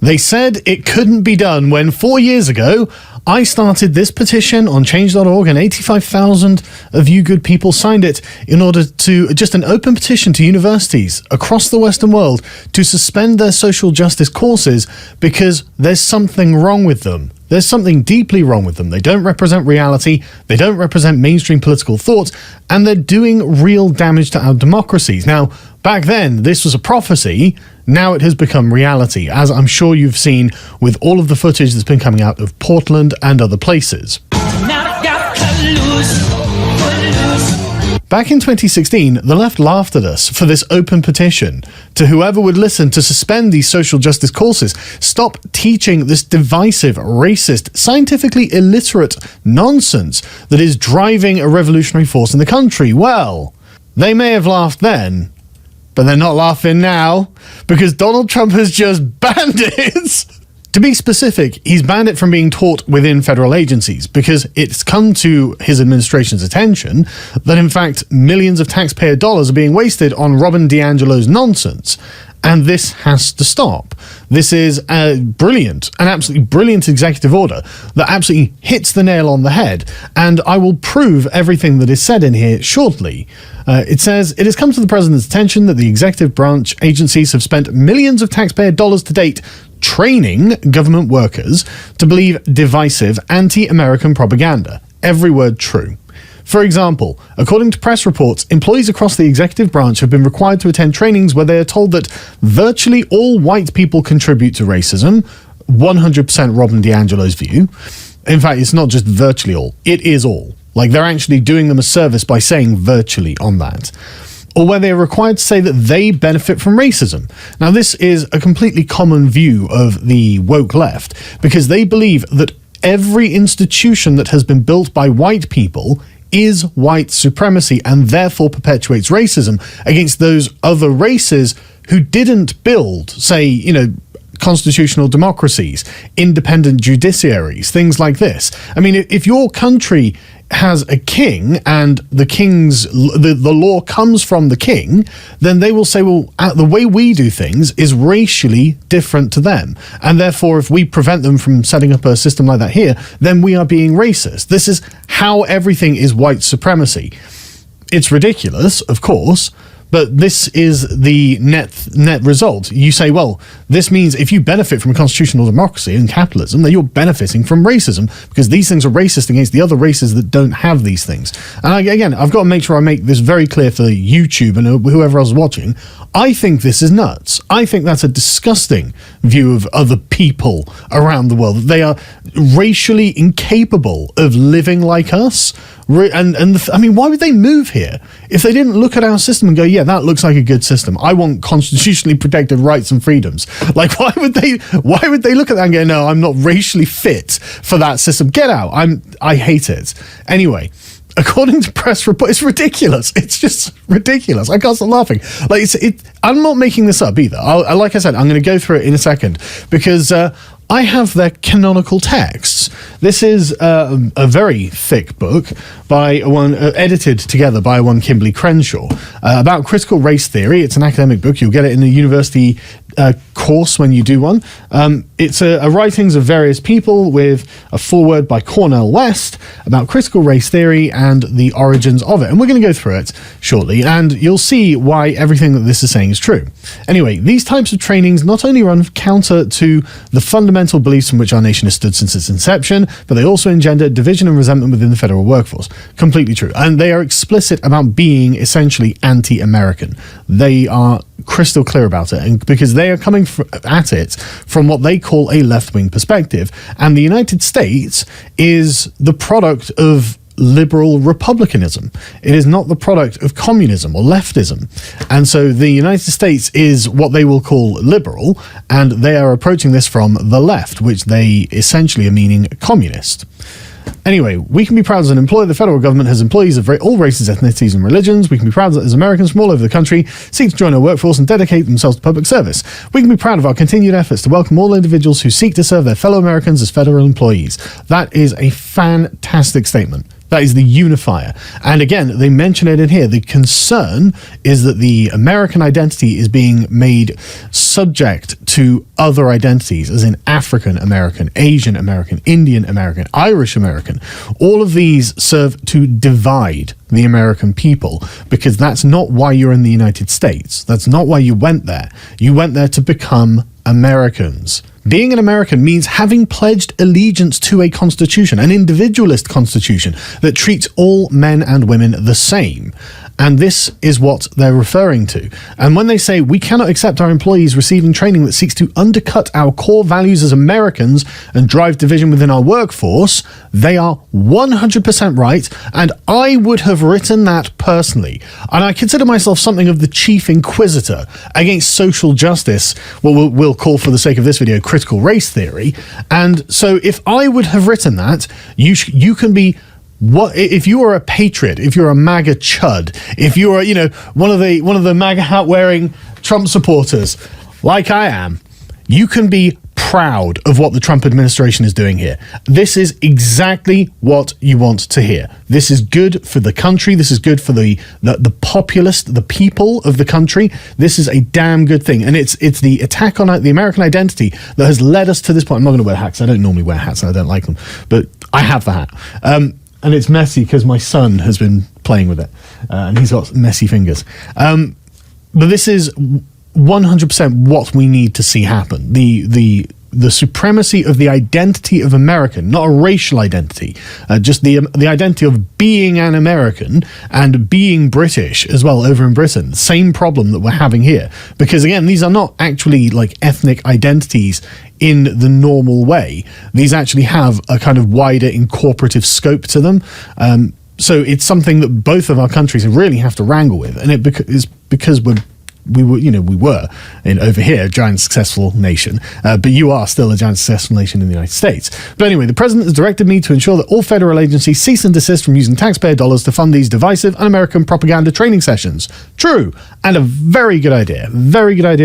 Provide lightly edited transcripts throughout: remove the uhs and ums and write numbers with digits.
They said it couldn't be done when 4 years ago I started this petition on change.org and 85,000 of you good people signed it in order to, just an open petition to universities across the Western world to suspend their social justice courses because there's something wrong with them. There's something deeply wrong with them. They don't represent reality, they don't represent mainstream political thought, and they're doing real damage to our democracies. Now, back then, this was a prophecy. Now it has become reality, as I'm sure you've seen with all of the footage that's been coming out of Portland and other places. Back in 2016, the left laughed at us for this open petition to whoever would listen to suspend these social justice courses, stop teaching this divisive, racist, scientifically illiterate nonsense that is driving a revolutionary force in the country. Well, they may have laughed then, but they're not laughing now, because Donald Trump has just banned it. To be specific, he's banned it from being taught within federal agencies because it's come to his administration's attention that, in fact, millions of taxpayer dollars are being wasted on Robin DiAngelo's nonsense. And this has to stop. This is an absolutely brilliant executive order that absolutely hits the nail on the head. And I will prove everything that is said in here shortly. It says, it has come to the president's attention that the executive branch agencies have spent millions of taxpayer dollars to date training government workers to believe divisive anti-American propaganda. Every word true. For example, according to press reports, employees across the executive branch have been required to attend trainings where they are told that virtually all white people contribute to racism, 100% Robin DiAngelo's view. In fact, it's not just virtually all, it is all. Like, they're actually doing them a service by saying virtually on that. Or where they are required to say that they benefit from racism. Now, this is a completely common view of the woke left, because they believe that every institution that has been built by white people is white supremacy and therefore perpetuates racism against those other races who didn't build, say, constitutional democracies, independent judiciaries, things like this. I mean, if your country has a king and the law comes from the king, then they will say, well, the way we do things is racially different to them. And therefore, if we prevent them from setting up a system like that here, then we are being racist. This is how everything is white supremacy. It's ridiculous, of course, but this is the net result. You say, well, this means if you benefit from constitutional democracy and capitalism, then you're benefiting from racism because these things are racist against the other races that don't have these things. And I've got to make sure I make this very clear for YouTube and whoever else is watching. I think this is nuts. I think that's a disgusting view of other people around the world. They are racially incapable of living like us. I mean, why would they move here if they didn't look at our system and go, yeah, that looks like a good system. I want constitutionally protected rights and freedoms. Like, why would they look at that and go, no, I'm not racially fit for that system. Get out. I hate it. Anyway, according to press report, it's ridiculous. It's just ridiculous. I can't stop laughing. Like, I'm not making this up either. Like I said, I'm going to go through it in a second because I have their canonical texts. This is a very thick book by one edited together by one Kimberly Crenshaw about critical race theory. It's an academic book. You'll get it in the university course when you do one. It's a writings of various people with a foreword by Cornel West about critical race theory and the origins of it. And we're going to go through it shortly, and you'll see why everything that this is saying is true. Anyway, these types of trainings not only run counter to the fundamental beliefs from which our nation has stood since its inception, but they also engender division and resentment within the federal workforce. Completely true. And they are explicit about being essentially anti-American. They are crystal clear about it, and because they are coming at it from what they call a left-wing perspective. And the United States is the product of liberal republicanism. It is not the product of communism or leftism. And so the United States is what they will call liberal, and they are approaching this from the left, which they essentially are meaning communist. Anyway, we can be proud as an employer. The federal government has employees of all races, ethnicities, and religions. We can be proud that as Americans from all over the country seek to join our workforce and dedicate themselves to public service. We can be proud of our continued efforts to welcome all individuals who seek to serve their fellow Americans as federal employees. That is a fantastic statement. That is the unifier. And again, they mention it in here. The concern is that the American identity is being made subject to other identities, as in African American, Asian American, Indian American, Irish American. All of these serve to divide the American people, because that's not why you're in the United States. That's not why you went there. You went there to become Americans. Being an American means having pledged allegiance to a constitution, an individualist constitution that treats all men and women the same. And this is what they're referring to. And when they say we cannot accept our employees receiving training that seeks to undercut our core values as Americans and drive division within our workforce, they are 100% right. And I would have written that personally. And I consider myself something of the chief inquisitor against social justice, what we'll call, for the sake of this video, critical race theory. And so if I would have written that, you can be... What if you are a patriot? If you're a MAGA chud, if you are, one of the MAGA hat wearing Trump supporters, like I am, you can be proud of what the Trump administration is doing here. This is exactly what you want to hear. This is good for the country. This is good for the populace, the people of the country. This is a damn good thing. And it's the attack on the American identity that has led us to this point. I'm not going to wear hats. I don't normally wear hats and I don't like them, but I have the hat. And it's messy because my son has been playing with it, and he's got messy fingers. But this is 100% what we need to see happen. The supremacy of the identity of American, not a racial identity, just the identity of being an American and being British as well over in Britain. Same problem that we're having here. Because again, these are not actually like ethnic identities in the normal way. These actually have a kind of wider incorporative scope to them. So it's something that both of our countries really have to wrangle with. And it is because we were over here a giant successful nation, but you are still a giant successful nation in the United States. But anyway, the president has directed me to ensure that all federal agencies cease and desist from using taxpayer dollars to fund these divisive un-American propaganda training sessions. True, and a very good idea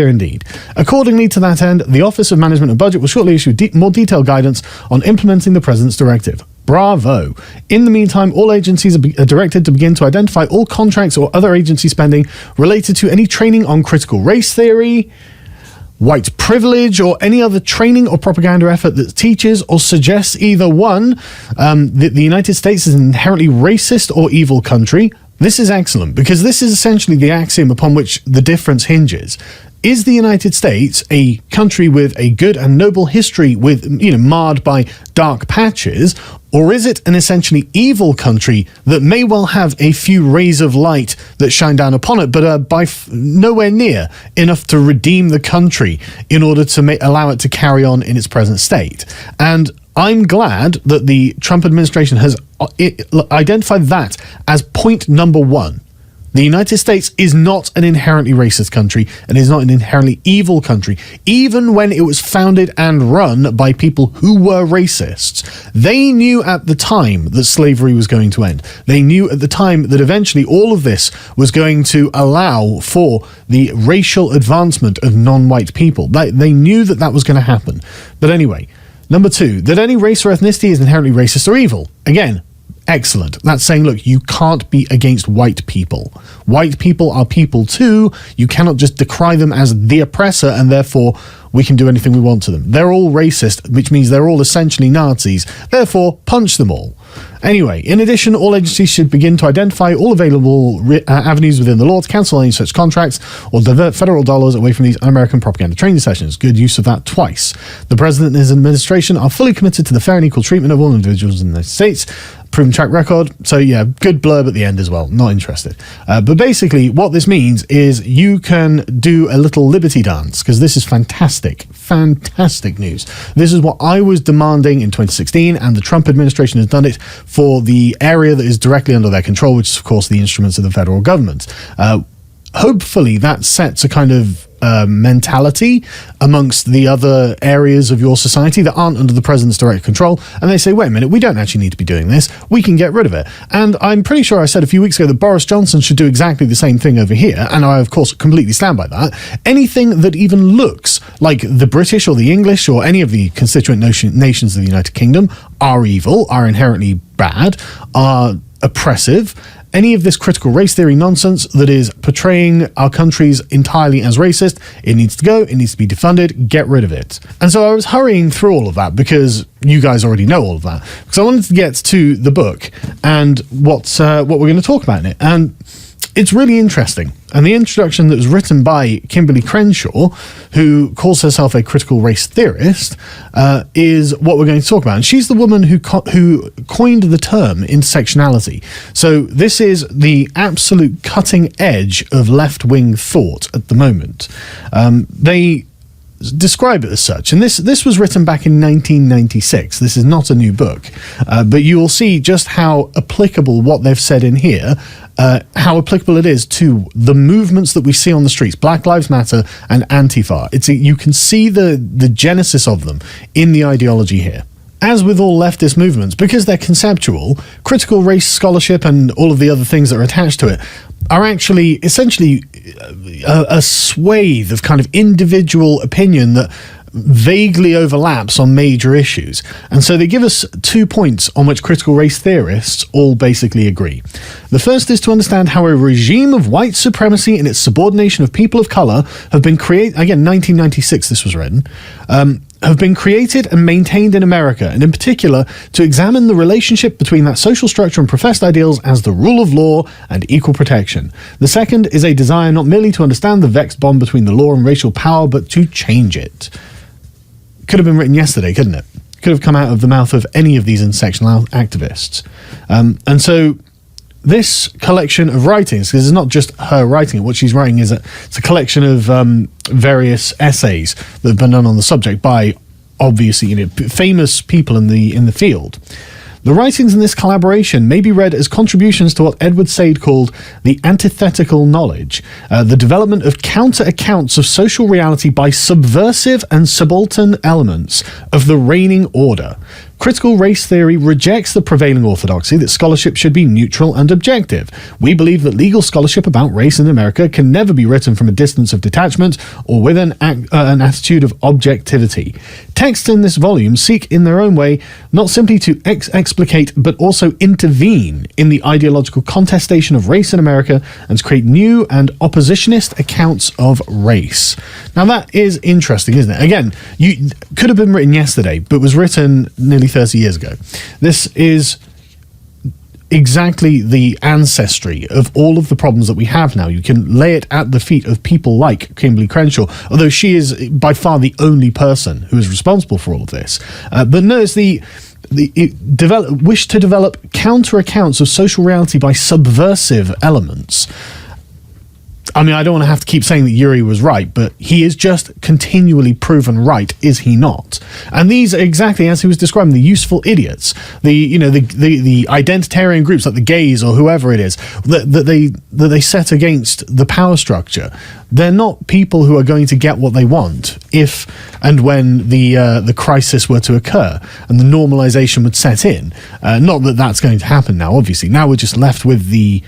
indeed. Accordingly, to that end, the Office of Management and Budget will shortly issue more detailed guidance on implementing the president's directive. Bravo. In the meantime, all agencies are directed to begin to identify all contracts or other agency spending related to any training on critical race theory, white privilege, or any other training or propaganda effort that teaches or suggests either one, that the United States is an inherently racist or evil country. This is excellent, because this is essentially the axiom upon which the difference hinges. Is the United States a country with a good and noble history with, marred by dark patches, or is it an essentially evil country that may well have a few rays of light that shine down upon it, but are nowhere near enough to redeem the country in order to allow it to carry on in its present state? And I'm glad that the Trump administration has identified that as point number one. The United States is not an inherently racist country and is not an inherently evil country, even when it was founded and run by people who were racists. They knew at the time that slavery was going to end. They knew at the time that eventually all of this was going to allow for the racial advancement of non-white people. They knew that that was going to happen. But anyway, number two, that any race or ethnicity is inherently racist or evil. Again, excellent. That's saying, look, you can't be against white people. White people are people too. You cannot just decry them as the oppressor and therefore we can do anything we want to them. They're all racist, which means they're all essentially Nazis. Therefore, punch them all. Anyway, in addition, all agencies should begin to identify all available avenues within the law to cancel any such contracts or divert federal dollars away from these un-American propaganda training sessions. Good use of that twice. The president and his administration are fully committed to the fair and equal treatment of all individuals in the United States. Proven track record. So yeah, good blurb at the end as well. Not interested. But basically what this means is you can do a little liberty dance, because this is fantastic news. This is what I was demanding in 2016, and the Trump administration has done it for the area that is directly under their control, which is of course the instruments of the federal government. Hopefully that sets a kind of mentality amongst the other areas of your society that aren't under the president's direct control, and they say, wait a minute, we don't actually need to be doing this, we can get rid of it. And I'm pretty sure I said a few weeks ago that Boris Johnson should do exactly the same thing over here, and I of course completely stand by that. Anything that even looks like the British or the English or any of the constituent nations of the United Kingdom are evil, are inherently bad, are oppressive. Any of this critical race theory nonsense that is portraying our countries entirely as racist, it needs to go, it needs to be defunded, get rid of it. And so I was hurrying through all of that because you guys already know all of that, because I wanted to get to the book and what we're going to talk about in it. And it's really interesting. And the introduction that was written by Kimberly Crenshaw, who calls herself a critical race theorist, is what we're going to talk about. And she's the woman who coined the term intersectionality. So this is the absolute cutting edge of left-wing thought at the moment. They describe it as such, and this was written back in 1996. This is not a new book, but you will see just how applicable what they've said in here, how applicable it is to the movements that we see on the streets, Black Lives Matter and Antifa. You can see the genesis of them in the ideology here. As with all leftist movements, because they're conceptual, critical race scholarship and all of the other things that are attached to it are actually essentially a swathe of kind of individual opinion that vaguely overlaps on major issues. And so they give us 2 points on which critical race theorists all basically agree. The first is to understand how a regime of white supremacy and its subordination of people of color have been created, again, 1996 this was written, have been created and maintained in America, and in particular to examine the relationship between that social structure and professed ideals as the rule of law and equal protection. The second is a desire not merely to understand the vexed bond between the law and racial power, but to change it. Could have been written yesterday, couldn't it? Could have come out of the mouth of any of these intersectional activists. And so this collection of writings, because it's not just her writing it, what she's writing is it's a collection of various essays that have been done on the subject by obviously famous people in the field. The writings in this collaboration may be read as contributions to what Edward Said called the antithetical knowledge, the development of counter-accounts of social reality by subversive and subaltern elements of the reigning order. Critical race theory rejects the prevailing orthodoxy that scholarship should be neutral and objective. We believe that legal scholarship about race in America can never be written from a distance of detachment or with an attitude of objectivity. Texts in this volume seek in their own way not simply to explicate but also intervene in the ideological contestation of race in America and to create new and oppositionist accounts of race. Now that is interesting, isn't it? Again, you could have been written yesterday, but was written nearly 30 years ago. This is exactly the ancestry of all of the problems that we have now. You can lay it at the feet of people like Kimberly Crenshaw, although she is by far the only person who is responsible for all of this. But notice wish to develop counter accounts of social reality by subversive elements. I mean, I don't want to have to keep saying that Yuri was right, but he is just continually proven right, is he not? And these are exactly, as he was describing, the useful idiots, the identitarian groups like the gays or whoever it is that they set against the power structure. They're not people who are going to get what they want if and when the crisis were to occur and the normalization would set in. Not that that's going to happen now, obviously. Now we're just left with the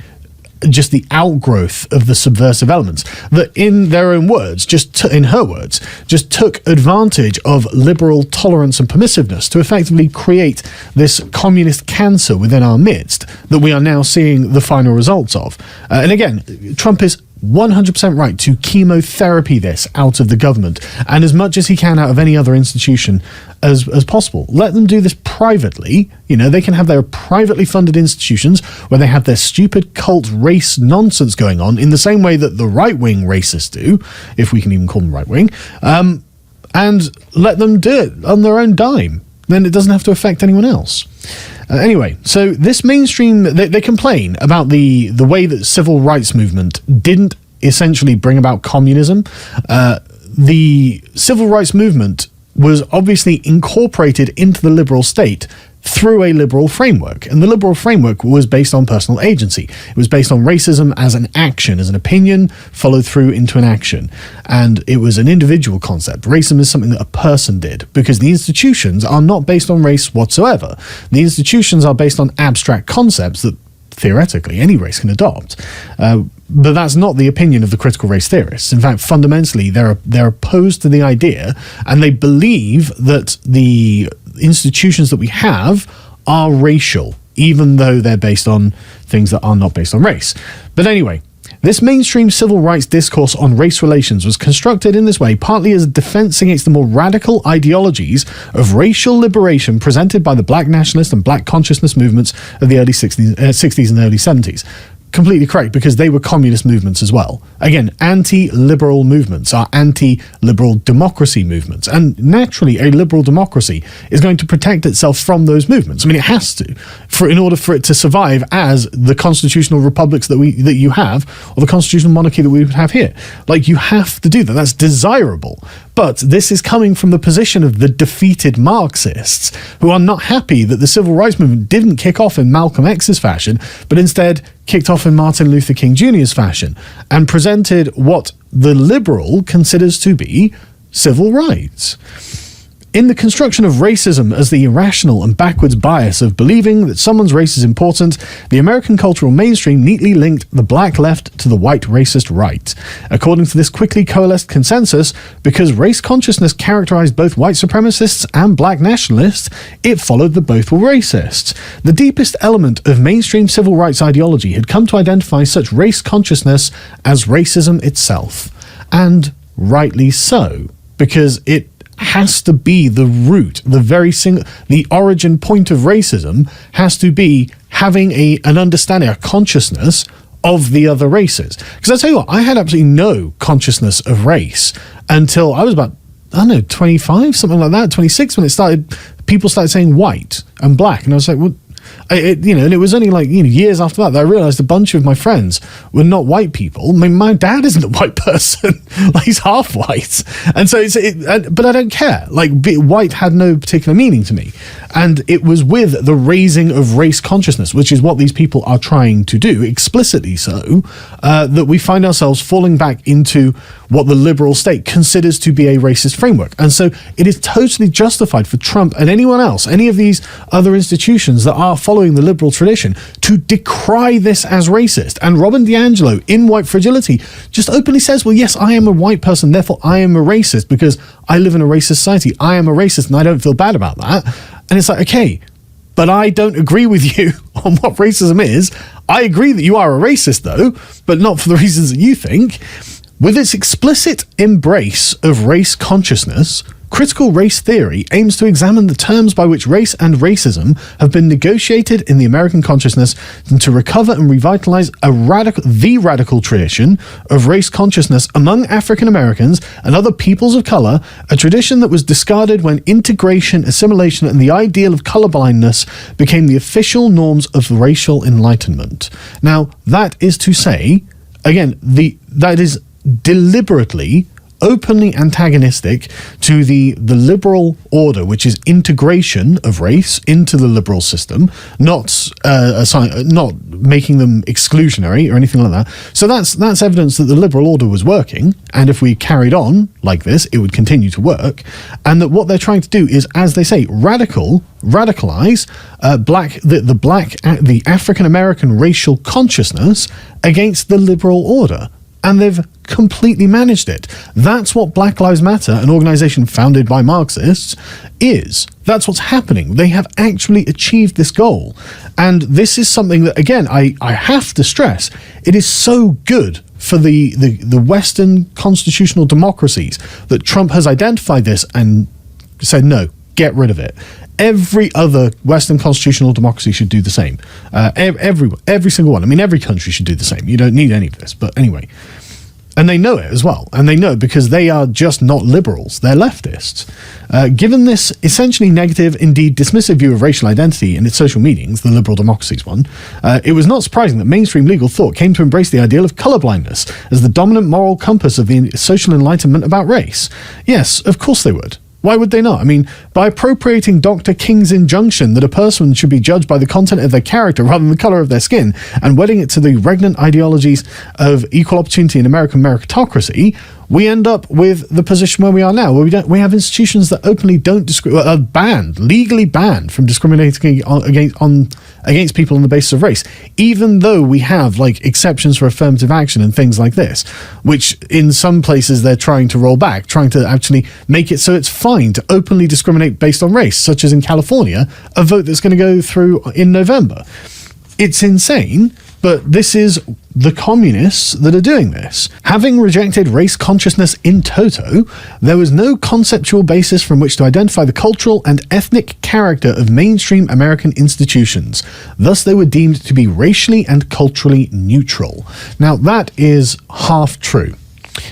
outgrowth of the subversive elements that, in their own words, in her words, just took advantage of liberal tolerance and permissiveness to effectively create this communist cancer within our midst that we are now seeing the final results of. And again, Trump is 100% right to chemotherapy this out of the government and as much as he can out of any other institution as possible. Let them do this privately. They can have their privately funded institutions where they have their stupid cult race nonsense going on in the same way that the right-wing racists do, if we can even call them right-wing, and let them do it on their own dime. Then it doesn't have to affect anyone else. Anyway, so this mainstream, they complain about the way that civil rights movement didn't essentially bring about communism. The civil rights movement was obviously incorporated into the liberal state through a liberal framework. And the liberal framework was based on personal agency. It was based on racism as an action, as an opinion followed through into an action. And it was an individual concept. Racism is something that a person did, because the institutions are not based on race whatsoever. The institutions are based on abstract concepts that theoretically any race can adopt. But that's not the opinion of the critical race theorists. In fact, fundamentally, they're opposed to the idea, and they believe that the institutions that we have are racial, even though they're based on things that are not based on race. But anyway, this mainstream civil rights discourse on race relations was constructed in this way partly as a defense against the more radical ideologies of racial liberation presented by the black nationalist and black consciousness movements of the early 60s and early 70s. Completely correct, because they were communist movements as well. Again, anti-liberal movements are anti-liberal democracy movements, and naturally a liberal democracy is going to protect itself from those movements. I mean, it has to, in order for it to survive as the constitutional republics that you have, or the constitutional monarchy that we would have here. Like, you have to do that. That's desirable. But this is coming from the position of the defeated Marxists, who are not happy that the civil rights movement didn't kick off in Malcolm X's fashion, but instead kicked off in Martin Luther King Jr.'s fashion, and presented what the liberal considers to be civil rights. In the construction of racism as the irrational and backwards bias of believing that someone's race is important, the American cultural mainstream neatly linked the black left to the white racist right. According to this quickly coalesced consensus, because race consciousness characterized both white supremacists and black nationalists, it followed that both were racists. The deepest element of mainstream civil rights ideology had come to identify such race consciousness as racism itself. And rightly so, because it has to be the root, the origin point of racism has to be having an understanding, a consciousness of the other races. Because I tell you what, I had absolutely no consciousness of race until I was about, 25, something like that, 26, when people started saying white and black, and I was like, well, and it was only years after that I realized a bunch of my friends were not white people. I mean, my dad isn't a white person. He's half white. And so but I don't care. White had no particular meaning to me. And it was with the raising of race consciousness, which is what these people are trying to do, explicitly so, that we find ourselves falling back into what the liberal state considers to be a racist framework. And so it is totally justified for Trump and anyone else, any of these other institutions that are following the liberal tradition, to decry this as racist. And Robin DiAngelo, in White Fragility, just openly says, well, yes, I am a white person, therefore I am a racist because I live in a racist society. I am a racist and I don't feel bad about that. And it's like, okay, but I don't agree with you on what racism is. I agree that you are a racist, though, but not for the reasons that you think. With its explicit embrace of race consciousness, critical race theory aims to examine the terms by which race and racism have been negotiated in the American consciousness, and to recover and revitalize the radical tradition of race consciousness among African Americans and other peoples of color, a tradition that was discarded when integration, assimilation, and the ideal of colorblindness became the official norms of racial enlightenment. Now, that is to say, again, that is deliberately, openly antagonistic to the liberal order, which is integration of race into the liberal system, not making them exclusionary or anything like that. So that's evidence that the liberal order was working, and if we carried on like this, it would continue to work, and that what they're trying to do is, as they say, radicalize the African American racial consciousness against the liberal order. And they've completely managed it. That's what Black Lives Matter, an organization founded by Marxists, is. That's what's happening. They have actually achieved this goal. And this is something that, again, I have to stress, it is so good for the Western constitutional democracies that Trump has identified this and said, no, get rid of it. Every other Western constitutional democracy should do the same. Every single one. I mean, every country should do the same. You don't need any of this. But anyway. And they know it as well. And they know because they are just not liberals. They're leftists. Given this essentially negative, indeed dismissive view of racial identity in its social meetings, the liberal democracies one, it was not surprising that mainstream legal thought came to embrace the ideal of colorblindness as the dominant moral compass of the social enlightenment about race. Yes, of course they would. Why would they not? I mean, by appropriating Dr. King's injunction that a person should be judged by the content of their character rather than the colour of their skin, and wedding it to the regnant ideologies of equal opportunity in American meritocracy, we end up with the position where we are now, where we have institutions that openly are legally banned from discriminating against people on the basis of race, even though we have like exceptions for affirmative action and things like this, which in some places they're trying to roll back, trying to actually make it so it's fine to openly discriminate based on race, such as in California, a vote that's going to go through in November. It's insane. But this is the communists that are doing this. Having rejected race consciousness in toto, there was no conceptual basis from which to identify the cultural and ethnic character of mainstream American institutions. Thus, they were deemed to be racially and culturally neutral. Now, that is half true.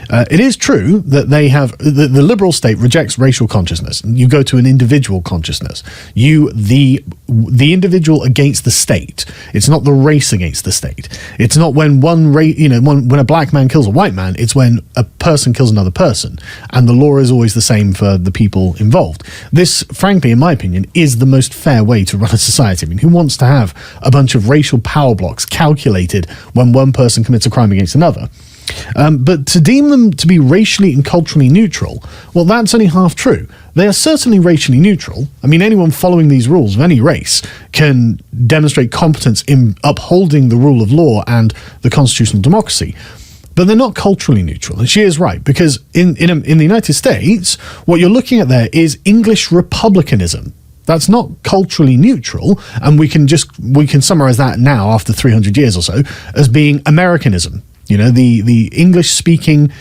It is true that they have the liberal state rejects racial consciousness. You go to an individual consciousness. The individual against the state. It's not the race against the state. It's not when when a black man kills a white man. It's when a person kills another person, and the law is always the same for the people involved. This, frankly, in my opinion, is the most fair way to run a society. I mean, who wants to have a bunch of racial power blocks calculated when one person commits a crime against another? But to deem them to be racially and culturally neutral, well, that's only half true. They are certainly racially neutral. I mean, anyone following these rules of any race can demonstrate competence in upholding the rule of law and the constitutional democracy. But they're not culturally neutral. And she is right, because in the United States, what you're looking at there is English republicanism. That's not culturally neutral, and we can summarize that now, after 300 years or so, as being Americanism. You know, the English-speaking,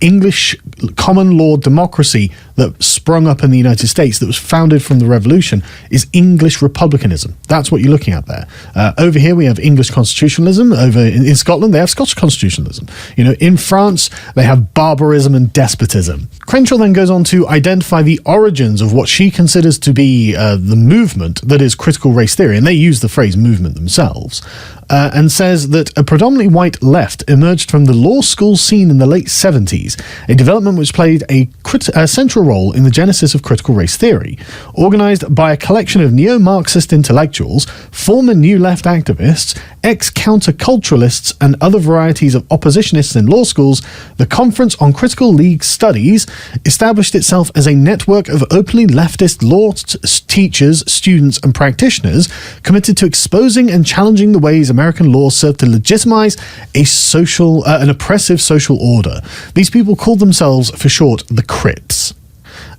English common law democracy that sprung up in the United States, that was founded from the Revolution, is English republicanism. That's what you're looking at there. Over here we have English constitutionalism. Over in Scotland they have Scottish constitutionalism. You know, in France they have barbarism and despotism. Crenshaw then goes on to identify the origins of what she considers to be the movement that is critical race theory, and they use the phrase movement themselves. And says that a predominantly white left emerged from the law school scene in the late 70s, a development which played a central role in the genesis of critical race theory. Organised by a collection of neo-Marxist intellectuals, former New Left activists, ex-counterculturalists, and other varieties of oppositionists in law schools, the Conference on Critical Legal Studies established itself as a network of openly leftist law teachers, students, and practitioners committed to exposing and challenging the ways American law served to legitimize an oppressive social order. These people called themselves, for short, the Crits.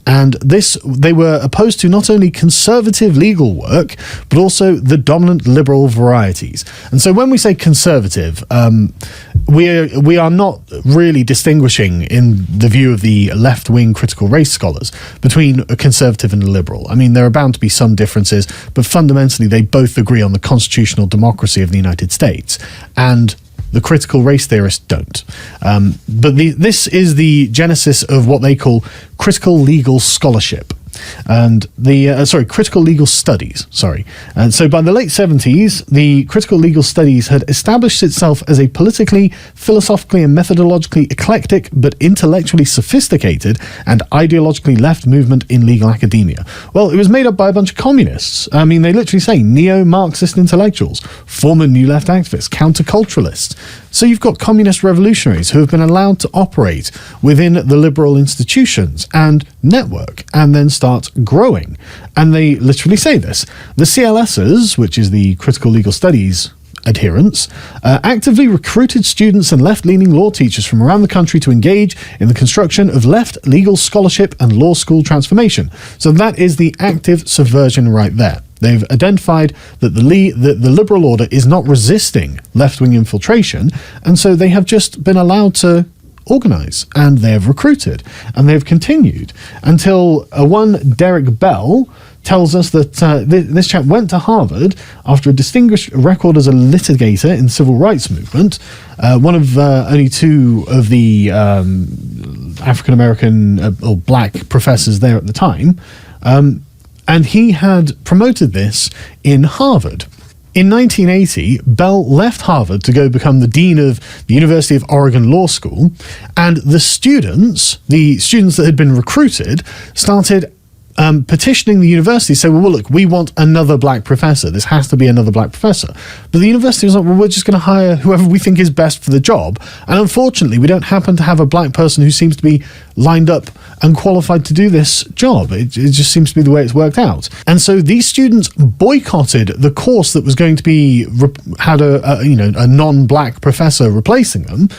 And they were opposed to not only conservative legal work, but also the dominant liberal varieties. And so when we say conservative, we are not really distinguishing, in the view of the left-wing critical race scholars, between a conservative and a liberal. I mean, there are bound to be some differences, but fundamentally they both agree on the constitutional democracy of the United States. And the critical race theorists don't. But this is the genesis of what they call critical legal scholarship. And critical legal studies, And so by the late 70s, the critical legal studies had established itself as a politically, philosophically, and methodologically eclectic, but intellectually sophisticated and ideologically left movement in legal academia. Well, it was made up by a bunch of communists. I mean, they literally say neo-Marxist intellectuals, former New Left activists, counterculturalists. So you've got communist revolutionaries who have been allowed to operate within the liberal institutions and network, and then start growing. And they literally say this. The CLSs, which is the Critical Legal Studies adherents, actively recruited students and left-leaning law teachers from around the country to engage in the construction of left legal scholarship and law school transformation. So that is the active subversion right there. They've identified that the liberal order is not resisting left-wing infiltration, and so they have just been allowed to organise, and they have recruited, and they have continued until one Derek Bell tells us that this chap went to Harvard after a distinguished record as a litigator in the civil rights movement, one of only two of the African-American or black professors there at the time, and he had promoted this in Harvard. In 1980, Bell left Harvard to go become the dean of the University of Oregon Law School, and the students that had been recruited, started petitioning the university, say, well, look, we want another black professor. This has to be another black professor. But the university was like, well, we're just going to hire whoever we think is best for the job. And unfortunately, we don't happen to have a black person who seems to be lined up and qualified to do this job. It just seems to be the way it's worked out. And so these students boycotted the course that was going to be had a non-black professor replacing them,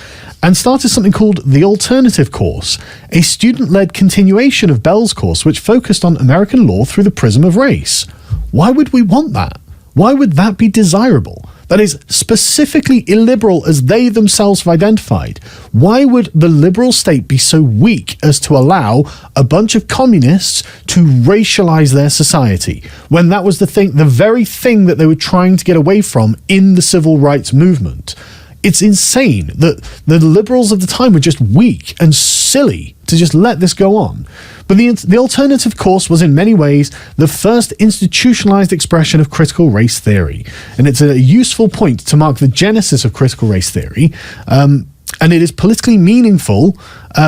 and started something called the Alternative Course, a student-led continuation of Bell's course which focused on American law through the prism of race. Why would we want that? Why would that be desirable? That is specifically illiberal as they themselves have identified. Why would the liberal state be so weak as to allow a bunch of communists to racialize their society, when that was the very thing that they were trying to get away from in the civil rights movement? It's insane that the liberals of the time were just weak and silly to just let this go on. But the alternative course was in many ways the first institutionalized expression of critical race theory. And it's a useful point to mark the genesis of critical race theory. And it is politically meaningful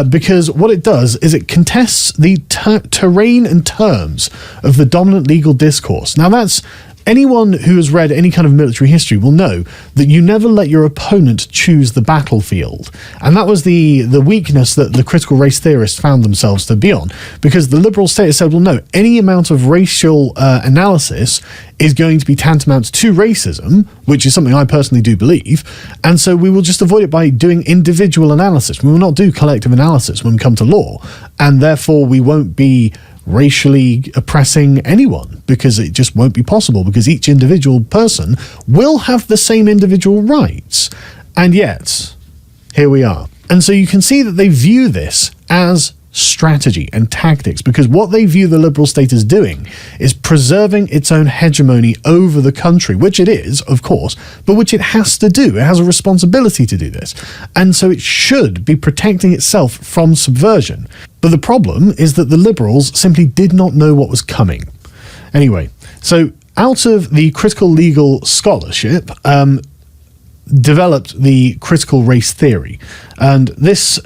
because what it does is it contests the terrain and terms of the dominant legal discourse. Now that's... Anyone who has read any kind of military history will know that you never let your opponent choose the battlefield. And that was the weakness that the critical race theorists found themselves to be on, because the liberal state has said, well, no, any amount of racial analysis is going to be tantamount to racism, which is something I personally do believe, and so we will just avoid it by doing individual analysis. We will not do collective analysis when we come to law, and therefore we won't be racially oppressing anyone, because it just won't be possible, because each individual person will have the same individual rights. And yet, here we are. And so you can see that they view this as strategy and tactics, because what they view the liberal state as doing is preserving its own hegemony over the country, which it is, of course, but which it has to do. It has a responsibility to do this. And so it should be protecting itself from subversion. But the problem is that the liberals simply did not know what was coming. Anyway, so out of the critical legal scholarship, developed the critical race theory. And this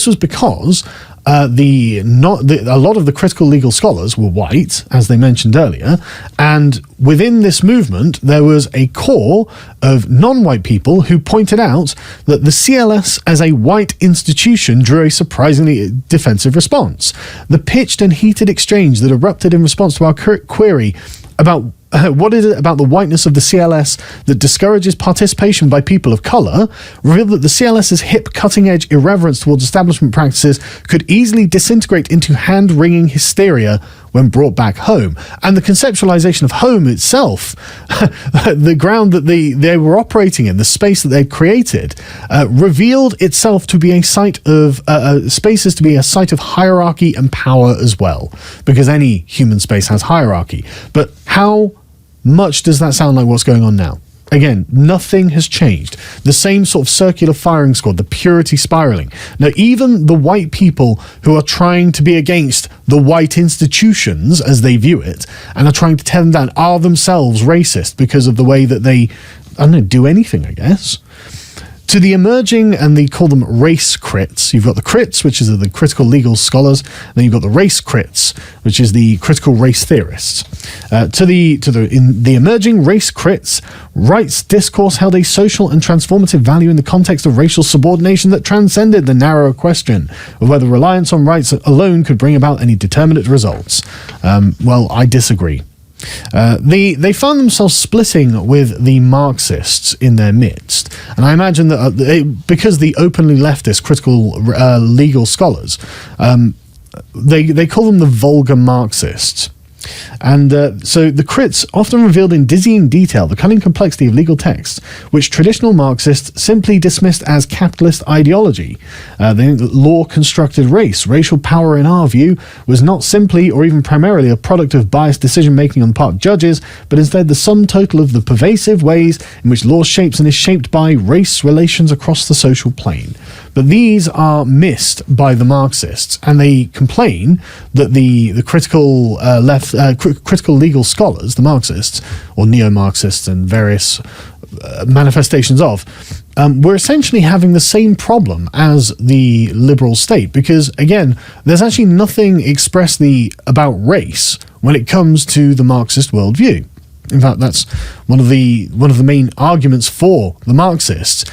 was because a lot of the critical legal scholars were white, as they mentioned earlier, and within this movement there was a core of non-white people who pointed out that the CLS as a white institution drew a surprisingly defensive response. The pitched and heated exchange that erupted in response to our query about what is it about the whiteness of the CLS that discourages participation by people of colour revealed that the CLS's hip, cutting-edge irreverence towards establishment practices could easily disintegrate into hand-wringing hysteria when brought back home. And the conceptualization of home itself, the ground that they were operating in, the space that they'd created, revealed itself to be a site of spaces to be a site of hierarchy and power as well, because any human space has hierarchy. But how much does that sound like what's going on now? Again, nothing has changed. The same sort of circular firing squad, the purity spiraling. Now, even the white people who are trying to be against the white institutions as they view it, and are trying to tear them down, are themselves racist because of the way that they, I don't know, do anything, I guess. To the emerging, and they call them race crits. You've got the crits, which is the critical legal scholars, and then you've got the race crits, which is the critical race theorists. In the emerging race crits, rights discourse held a social and transformative value in the context of racial subordination that transcended the narrow question of whether reliance on rights alone could bring about any determinate results. Well, I disagree. They found themselves splitting with the Marxists in their midst, and I imagine that because the openly leftist critical legal scholars, they call them the vulgar Marxists. And so the crits often revealed in dizzying detail the cunning complexity of legal texts, which traditional Marxists simply dismissed as capitalist ideology. They think that law constructed race. Racial power, in our view, was not simply or even primarily a product of biased decision-making on the part of judges, but instead the sum total of the pervasive ways in which law shapes and is shaped by race relations across the social plane. But these are missed by the Marxists, and they complain that the critical left critical legal scholars, the Marxists, or neo-Marxists and various manifestations of, we're essentially having the same problem as the liberal state, because again, there's actually nothing expressly about race when it comes to the Marxist worldview. In fact, that's one of the main arguments for the Marxists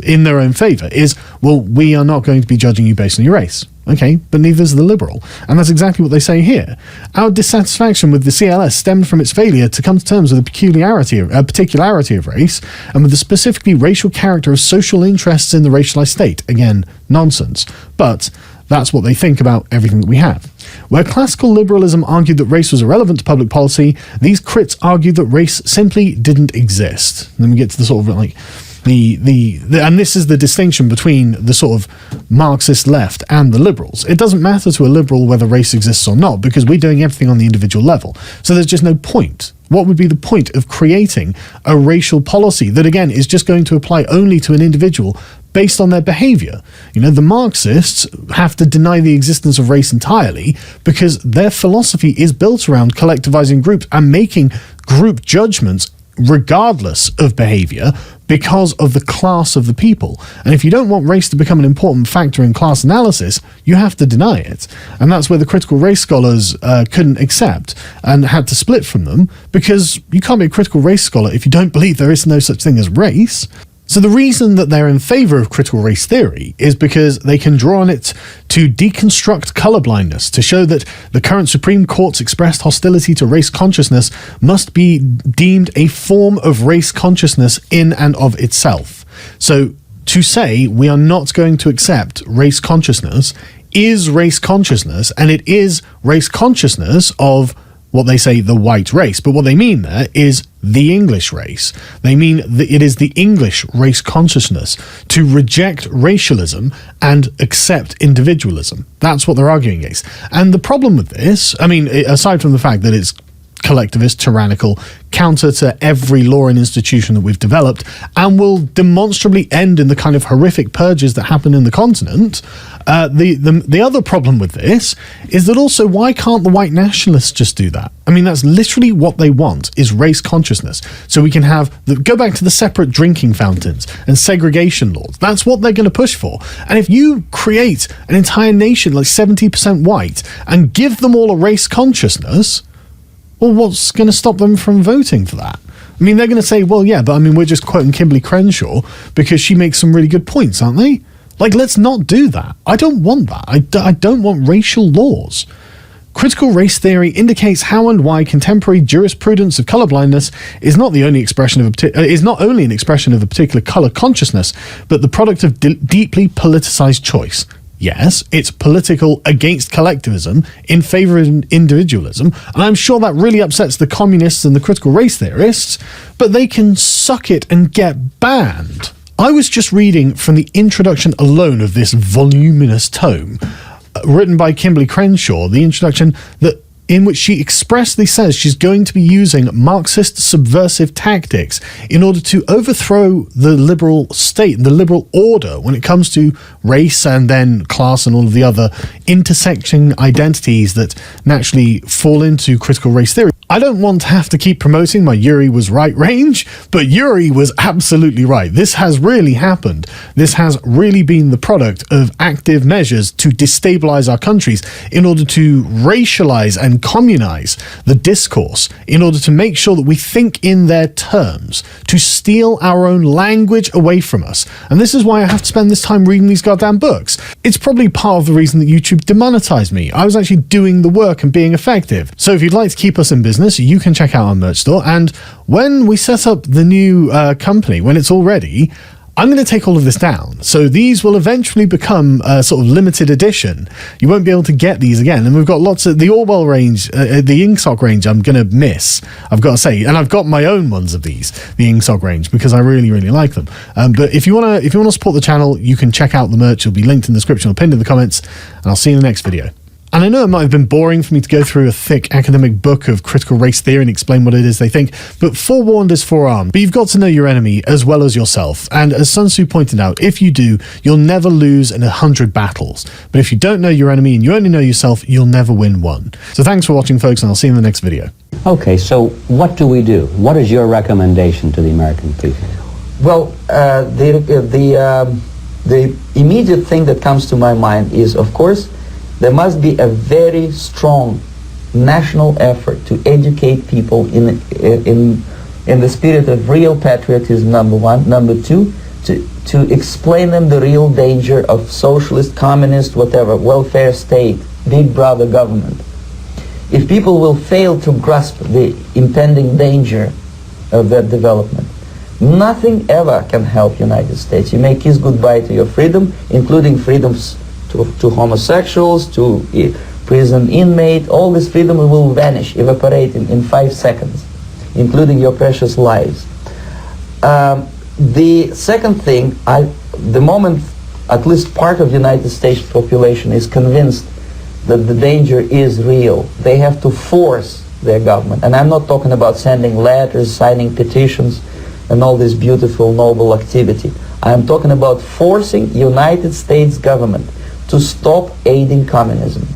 in their own favor is, well, we are not going to be judging you based on your race. Okay, but neither is the liberal. And that's exactly what they say here. Our dissatisfaction with the CLS stemmed from its failure to come to terms with the particularity of race and with the specifically racial character of social interests in the racialized state. Again, nonsense. But that's what they think about everything that we have. Where classical liberalism argued that race was irrelevant to public policy, these crits argued that race simply didn't exist. And then we get to the sort of like and this is the distinction between the sort of Marxist left and the liberals. It doesn't matter to a liberal whether race exists or not, because we're doing everything on the individual level. So there's just no point. What would be the point of creating a racial policy that, again, is just going to apply only to an individual based on their behavior? You know, the Marxists have to deny the existence of race entirely because their philosophy is built around collectivizing groups and making group judgments regardless of behavior because of the class of the people. And if you don't want race to become an important factor in class analysis, you have to deny it. And that's where the critical race scholars couldn't accept and had to split from them, because you can't be a critical race scholar if you don't believe there is no such thing as race. So the reason that they're in favor of critical race theory is because they can draw on it to deconstruct colorblindness, to show that the current Supreme Court's expressed hostility to race consciousness must be deemed a form of race consciousness in and of itself. So to say we are not going to accept race consciousness is race consciousness, and it is race consciousness of what they say the white race, but what they mean there is the English race. They mean that it is the English race consciousness to reject racialism and accept individualism. That's what they're arguing against. And the problem with this, I mean, aside from the fact that it's collectivist, tyrannical, counter to every law and institution that we've developed, and will demonstrably end in the kind of horrific purges that happen in the continent. The other problem with this is that also, why can't the white nationalists just do that? I mean, that's literally what they want, is race consciousness. So we can go back to the separate drinking fountains and segregation laws. That's what they're going to push for. And if you create an entire nation like 70% white and give them all a race consciousness, well, what's going to stop them from voting for that? I mean, they're going to say, well, yeah, but I mean, we're just quoting Kimberly Crenshaw because she makes some really good points, aren't they? Like, let's not do that. I don't want that. I don't want racial laws. Critical race theory indicates how and why contemporary jurisprudence of colorblindness is not only an expression of a particular color consciousness, but the product of deeply politicized choice. Yes, it's political against collectivism in favor of individualism, and I'm sure that really upsets the communists and the critical race theorists, but they can suck it and get banned. I was just reading from the introduction alone of this voluminous tome, written by Kimberly Crenshaw, the introduction in which she expressly says she's going to be using Marxist subversive tactics in order to overthrow the liberal state, the liberal order, when it comes to race and then class and all of the other intersecting identities that naturally fall into critical race theory. I don't want to have to keep promoting my Yuri was right range, but Yuri was absolutely right. This has really happened. This has really been the product of active measures to destabilize our countries in order to racialize and communize the discourse, in order to make sure that we think in their terms, to steal our own language away from us. And this is why I have to spend this time reading these goddamn books. It's probably part of the reason that YouTube demonetized me. I was actually doing the work and being effective. So if you'd like to keep us in business, you can check out our merch store, and when we set up the new company, when it's all ready, I'm going to take all of this down. So these will eventually become a sort of limited edition. You won't be able to get these again. And we've got lots of the Orwell range, the Ingsoc range I'm going to miss, I've got to say. And I've got my own ones of these, the Ingsoc range, because I really, really like them. But if you want to support the channel, you can check out the merch. It'll be linked in the description or pinned in the comments. And I'll see you in the next video. And I know it might have been boring for me to go through a thick academic book of critical race theory and explain what it is they think, but forewarned is forearmed. But you've got to know your enemy as well as yourself. And as Sun Tzu pointed out, if you do, you'll never lose in 100 battles. But if you don't know your enemy and you only know yourself, you'll never win one. So thanks for watching, folks, and I'll see you in the next video. Okay, so what do we do? What is your recommendation to the American people? Well, the immediate thing that comes to my mind is, of course, there must be a very strong national effort to educate people in the spirit of real patriotism, number one. Number two, to explain them the real danger of socialist, communist, whatever, welfare state, big brother government. If people will fail to grasp the impending danger of that development, nothing ever can help United States. You may kiss goodbye to your freedom, including freedoms to homosexuals, to prison inmate. All this freedom will vanish, evaporate in 5 seconds, including your precious lives. The second thing, the moment at least part of the United States population is convinced that the danger is real, they have to force their government. And I'm not talking about sending letters, signing petitions, and all this beautiful, noble activity. I'm talking about forcing United States government to stop aiding communism.